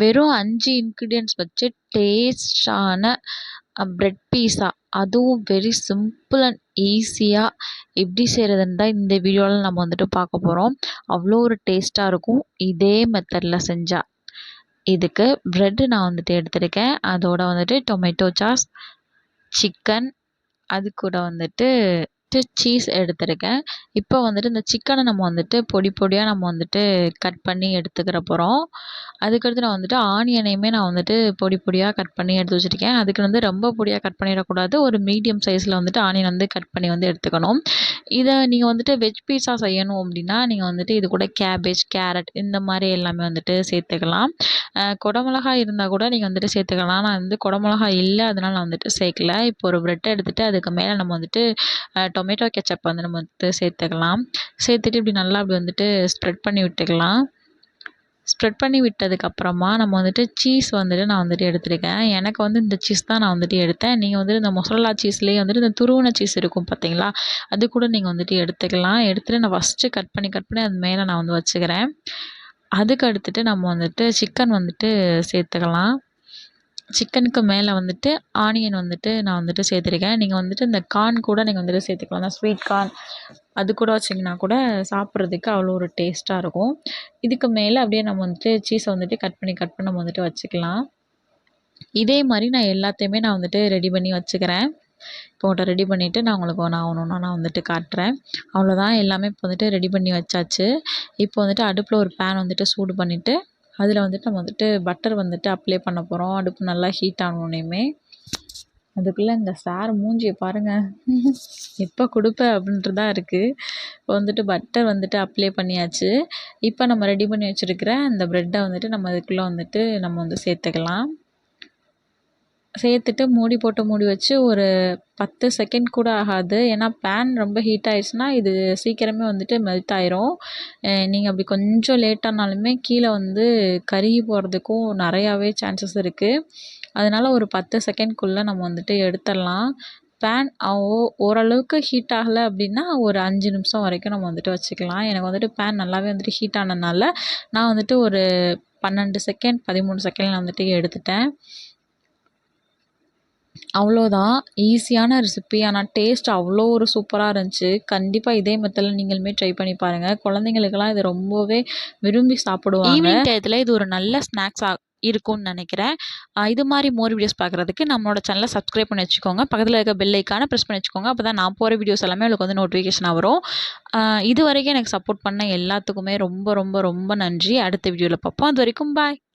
வெறும் 5 இன்க்ரீடியன்ட்ஸ் வச்சு டேஸ்டான பிரெட் பீஸா, அதுவும் வெரி சிம்பிள் அண்ட் ஈஸியாக எப்படி செய்கிறதுன்னு தான் இந்த வீடியோவில் நம்ம வந்துட்டு பார்க்க போகிறோம். அவ்வளோ ஒரு டேஸ்ட்டாக இருக்கும் இதே மெத்தடில் செஞ்சால். இதுக்கு ப்ரெட்டு நான் வந்துட்டு எடுத்திருக்கேன். அதோட வந்துட்டு டொமேட்டோ சாஸ், சிக்கன், அது கூட வந்துட்டு சீஸ் எடுத்திருக்கேன். இப்போ வந்துட்டு இந்த சிக்கனை நம்ம வந்துட்டு பொடி பொடியாக நம்ம வந்துட்டு கட் பண்ணி எடுத்துக்கிற போகிறோம். அதுக்கடுத்து நான் வந்துட்டு ஆனியனையுமே நான் வந்துட்டு பொடி பொடியாக கட் பண்ணி எடுத்து வச்சுருக்கேன். அதுக்கு வந்து ரொம்ப பொடியாக கட் பண்ணிடக்கூடாது. ஒரு மீடியம் சைஸில் வந்துட்டு ஆனியன் வந்து கட் பண்ணி வந்து எடுத்துக்கணும். இதை நீங்கள் வந்துட்டு வெஜ் பீஸா செய்யணும் அப்படின்னா நீங்கள் வந்துட்டு இது கூட கேபேஜ், கேரட் இந்த மாதிரி எல்லாமே வந்துட்டு சேர்த்துக்கலாம். குடமிளகாய் இருந்தால் கூட நீங்கள் வந்துட்டு சேர்த்துக்கலாம். நான் வந்து குடமிளகாய் இல்லை, அதனால் நான் வந்துட்டு சேர்க்கல. இப்போ ஒரு ப்ரெட்டை எடுத்துகிட்டு அதுக்கு மேலே நம்ம வந்துட்டு டொமேட்டோ கெச்சப் வந்து நம்ம வந்துட்டு சேர்த்துக்கலாம். சேர்த்துட்டு இப்படி நல்லா அப்படி வந்துட்டு ஸ்ப்ரெட் பண்ணி விட்டுக்கலாம். ஸ்ப்ரெட் பண்ணி விட்டதுக்கப்புறமா நம்ம வந்துட்டு சீஸ் வந்துட்டு நான் வந்துட்டு எடுத்துருக்கேன். எனக்கு வந்து இந்த சீஸ் தான் நான் வந்துட்டு எடுத்தேன். நீங்கள் வந்துட்டு இந்த மொசரல்லா சீஸ்லேயே வந்துட்டு இந்த துருவின சீஸ் இருக்கும் பார்த்தீங்களா, அது கூட நீங்கள் வந்துட்டு எடுத்துக்கலாம். எடுத்துகிட்டு நான் ஃபஸ்ட்டு கட் பண்ணி அது மேலே நான் வந்து வச்சுக்கிறேன். அதுக்கு அடுத்துட்டு நம்ம வந்துட்டு சிக்கன் வந்துட்டு சேர்த்துக்கலாம். சிக்கனுக்கு மேலே வந்துட்டு ஆனியன் வந்துட்டு நான் வந்துட்டு சேர்த்துருக்கேன். நீங்கள் வந்துட்டு இந்த கார்ன் கூட நீங்கள் வந்துட்டு சேர்த்துக்கலாம். அந்த ஸ்வீட் கார்ன் அது கூட வச்சிங்கன்னா கூட சாப்பிட்றதுக்கு அவ்வளோ ஒரு டேஸ்ட்டாக இருக்கும். இதுக்கு மேலே அப்படியே நம்ம வந்துட்டு சீஸை வந்துட்டு கட் பண்ணி நம்ம வந்துட்டு வச்சுக்கலாம். இதே மாதிரி நான் எல்லாத்தையுமே நான் வந்துட்டு ரெடி பண்ணி வச்சுக்கிறேன். இப்போ ரெடி பண்ணிவிட்டு நான் உங்களுக்கு ஒன்று ஒன்றா நான் வந்துட்டு காட்டுறேன். அவ்வளோதான், எல்லாமே இப்போ வந்துட்டு ரெடி பண்ணி வச்சாச்சு. இப்போ வந்துட்டு அடுப்பில் ஒரு பேன் வந்துட்டு சூடு பண்ணிவிட்டு அதில் வந்துட்டு நம்ம வந்துட்டு பட்டர் வந்துட்டு அப்ளை பண்ண போகிறோம். அடுப்பு நல்லா ஹீட் ஆனோடனேயுமே அதுக்குள்ளே இந்த சார் மூஞ்சியை பாருங்கள், எப்போ கொடுப்பேன் அப்படின்ட்டு தான் இருக்குது. இப்போ வந்துட்டு பட்டர் வந்துட்டு அப்ளை பண்ணியாச்சு. இப்போ நம்ம ரெடி பண்ணி வச்சுருக்கிற அந்த ப்ரெட்டை வந்துட்டு நம்ம அதுக்குள்ளே வந்துட்டு நம்ம வந்து சேர்த்துக்கலாம். சேர்த்துட்டு மூடி போட்டு மூடி வச்சு ஒரு 10 செகண்ட் கூட ஆகாது. ஏன்னா பேன் ரொம்ப ஹீட் ஆயிடுச்சுன்னா இது சீக்கிரமே வந்துட்டு மெல்ட் ஆயிரும். நீங்கள் அப்படி கொஞ்சம் லேட்டானாலுமே கீழே வந்து கருகி போகிறதுக்கும் நிறையாவே சான்சஸ் இருக்குது. அதனால் ஒரு 10 செகண்ட்குள்ளே நம்ம வந்துட்டு எடுத்துடலாம். பேன் ஓரளவுக்கு ஹீட் ஆகலை அப்படின்னா ஒரு 5 நிமிஷம் வரைக்கும் நம்ம வந்துட்டு வச்சுக்கலாம். எனக்கு வந்துட்டு பேன் நல்லாவே வந்துட்டு ஹீட் ஆனதுனால நான் வந்துட்டு ஒரு 12 செகண்ட் 13 செகண்ட் வந்துட்டு எடுத்துட்டேன். அவ்வளோதான், ஈஸியான ரெசிபி. ஆனால் டேஸ்ட் அவ்வளோ ஒரு சூப்பராக இருந்துச்சு. கண்டிப்பாக இதே மெத்தடில் நீங்களுமே ட்ரை பண்ணி பாருங்கள். குழந்தைங்களுக்கெல்லாம் இது ரொம்பவே விரும்பி சாப்பிடுவாங்க. ஈவினிங் டயத்தில் இது ஒரு நல்ல ஸ்நாக்ஸாக இருக்கும்னு நினைக்கிறேன். இது மாதிரி மோர் வீடியோஸ் பார்க்குறதுக்கு நம்மளோட சேனலை சப்ஸ்கிரைப் பண்ணி வச்சுக்கோங்க. பக்கத்தில் இருக்க பெல் ஐக்கானை ப்ரெஸ் பண்ணி வச்சுக்கோங்க. அப்போ தான் நான் போகிற வீடியோஸ் எல்லாமே உங்களுக்கு வந்து நோட்டிஃபிகேஷனாக வரும். இது வரைக்கும் எனக்கு சப்போர்ட் பண்ண எல்லாத்துக்குமே ரொம்ப ரொம்ப ரொம்ப நன்றி. அடுத்த வீடியோவில் பார்ப்போம். அது வரைக்கும் பாய்.